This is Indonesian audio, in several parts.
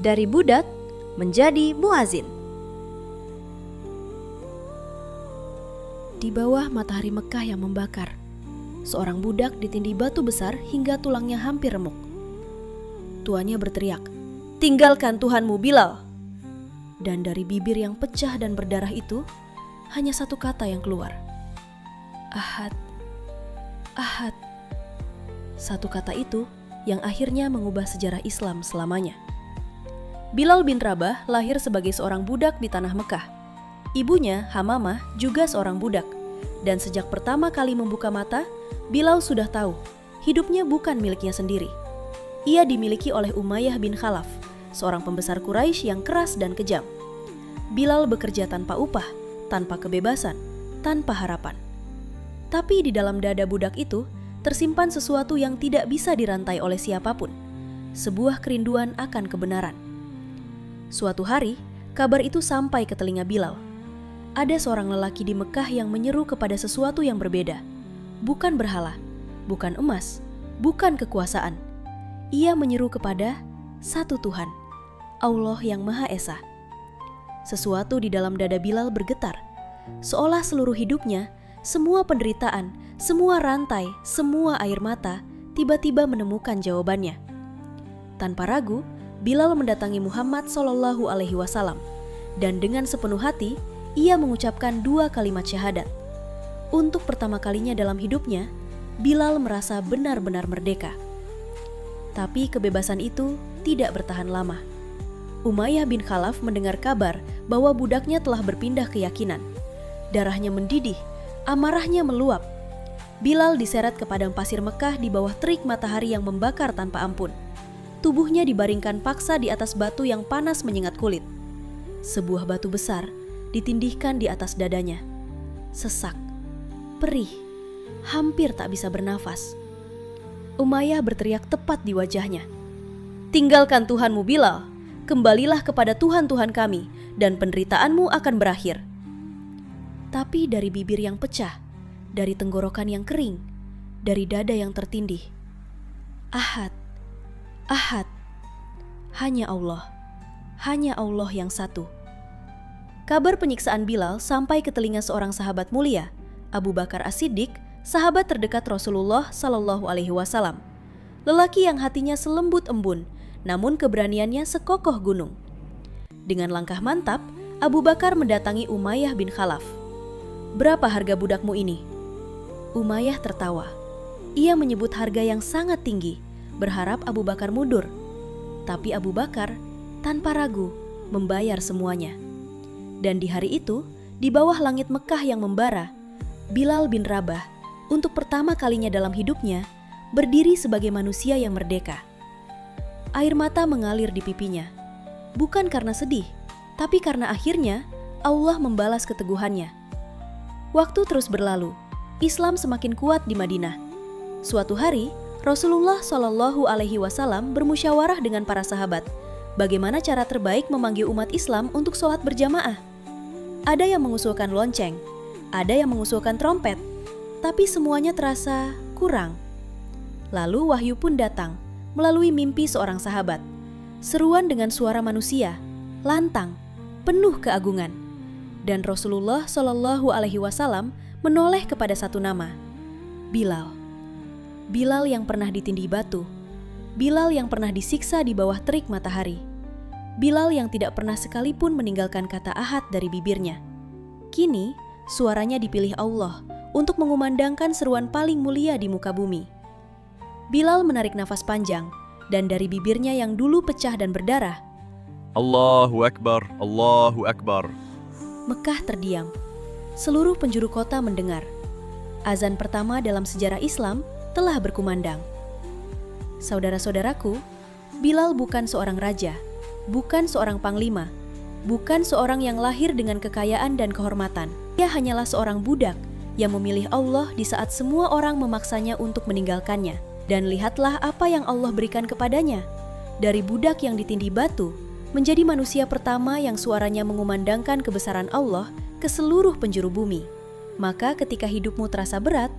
Dari budak menjadi muazin. Di bawah matahari Mekah yang membakar, seorang budak ditindih batu besar hingga tulangnya hampir remuk. Tuannya berteriak, "Tinggalkan Tuhanmu, Bilal!" Dan dari bibir yang pecah dan berdarah itu, hanya satu kata yang keluar. Ahad, Ahad. Satu kata itu yang akhirnya mengubah sejarah Islam selamanya. Bilal bin Rabah lahir sebagai seorang budak di tanah Mekah. Ibunya, Hamamah, juga seorang budak. Dan sejak pertama kali membuka mata, Bilal sudah tahu hidupnya bukan miliknya sendiri. Ia dimiliki oleh Umayyah bin Khalaf, seorang pembesar Quraisy yang keras dan kejam. Bilal bekerja tanpa upah, tanpa kebebasan, tanpa harapan. Tapi di dalam dada budak itu tersimpan sesuatu yang tidak bisa dirantai oleh siapapun. Sebuah kerinduan akan kebenaran. Suatu hari, kabar itu sampai ke telinga Bilal. Ada seorang lelaki di Mekah yang menyeru kepada sesuatu yang berbeda. Bukan berhala, bukan emas, bukan kekuasaan. Ia menyeru kepada satu Tuhan, Allah yang Maha Esa. Sesuatu di dalam dada Bilal bergetar, seolah seluruh hidupnya, semua penderitaan, semua rantai, semua air mata, tiba-tiba menemukan jawabannya. Tanpa ragu, Bilal mendatangi Muhammad SAW, dan dengan sepenuh hati, ia mengucapkan 2 kalimat syahadat. Untuk pertama kalinya dalam hidupnya, Bilal merasa benar-benar merdeka. Tapi kebebasan itu tidak bertahan lama. Umayyah bin Khalaf mendengar kabar bahwa budaknya telah berpindah keyakinan. Darahnya mendidih, amarahnya meluap. Bilal diseret ke padang pasir Mekah di bawah terik matahari yang membakar tanpa ampun. Tubuhnya dibaringkan paksa di atas batu yang panas menyengat kulit. Sebuah batu besar ditindihkan di atas dadanya. Sesak, perih, hampir tak bisa bernafas. Umayyah berteriak tepat di wajahnya, "Tinggalkan Tuhanmu, Bilal. Kembalilah kepada Tuhan-Tuhan kami, dan penderitaanmu akan berakhir." Tapi dari bibir yang pecah, dari tenggorokan yang kering, dari dada yang tertindih, Ahad, Ahad. Hanya Allah yang satu. Kabar penyiksaan Bilal sampai ke telinga seorang sahabat mulia, Abu Bakar As-Siddiq, sahabat terdekat Rasulullah SAW. Lelaki yang hatinya selembut embun, namun keberaniannya sekokoh gunung. Dengan langkah mantap, Abu Bakar mendatangi Umayyah bin Khalaf. "Berapa harga budakmu ini?" Umayyah tertawa. Ia menyebut harga yang sangat tinggi, berharap Abu Bakar mundur. Tapi Abu Bakar tanpa ragu membayar semuanya. Dan di hari itu, di bawah langit Mekah yang membara, Bilal bin Rabah untuk pertama kalinya dalam hidupnya berdiri sebagai manusia yang merdeka. Air mata mengalir di pipinya, bukan karena sedih, tapi karena akhirnya Allah membalas keteguhannya. Waktu terus berlalu, Islam semakin kuat di Madinah. Suatu hari, Rasulullah SAW bermusyawarah dengan para sahabat, bagaimana cara terbaik memanggil umat Islam untuk sholat berjamaah. Ada yang mengusulkan lonceng, ada yang mengusulkan trompet, tapi semuanya terasa kurang. Lalu wahyu pun datang melalui mimpi seorang sahabat. Seruan dengan suara manusia, lantang, penuh keagungan. Dan Rasulullah SAW menoleh kepada satu nama, Bilal. Bilal yang pernah ditindih batu, Bilal yang pernah disiksa di bawah terik matahari, Bilal yang tidak pernah sekalipun meninggalkan kata ahad dari bibirnya. Kini, suaranya dipilih Allah untuk mengumandangkan seruan paling mulia di muka bumi. Bilal menarik nafas panjang, dan dari bibirnya yang dulu pecah dan berdarah, Allahu Akbar, Allahu Akbar. Mekah terdiam. Seluruh penjuru kota mendengar. Azan pertama dalam sejarah Islam telah berkumandang. Saudara-saudaraku, Bilal bukan seorang raja, bukan seorang panglima, bukan seorang yang lahir dengan kekayaan dan kehormatan. Dia hanyalah seorang budak yang memilih Allah di saat semua orang memaksanya untuk meninggalkannya. Dan lihatlah apa yang Allah berikan kepadanya. Dari budak yang ditindih batu, menjadi manusia pertama yang suaranya mengumandangkan kebesaran Allah ke seluruh penjuru bumi. Maka ketika hidupmu terasa berat,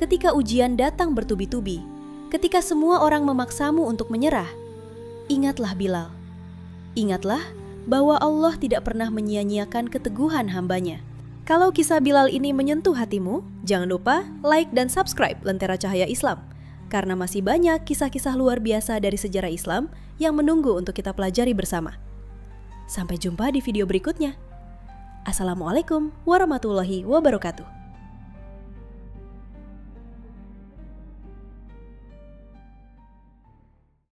ketika ujian datang bertubi-tubi, ketika semua orang memaksamu untuk menyerah, ingatlah Bilal. Ingatlah bahwa Allah tidak pernah menyia-nyiakan keteguhan hambanya. Kalau kisah Bilal ini menyentuh hatimu, jangan lupa like dan subscribe Lentera Cahaya Islam. Karena masih banyak kisah-kisah luar biasa dari sejarah Islam yang menunggu untuk kita pelajari bersama. Sampai jumpa di video berikutnya. Assalamualaikum warahmatullahi wabarakatuh.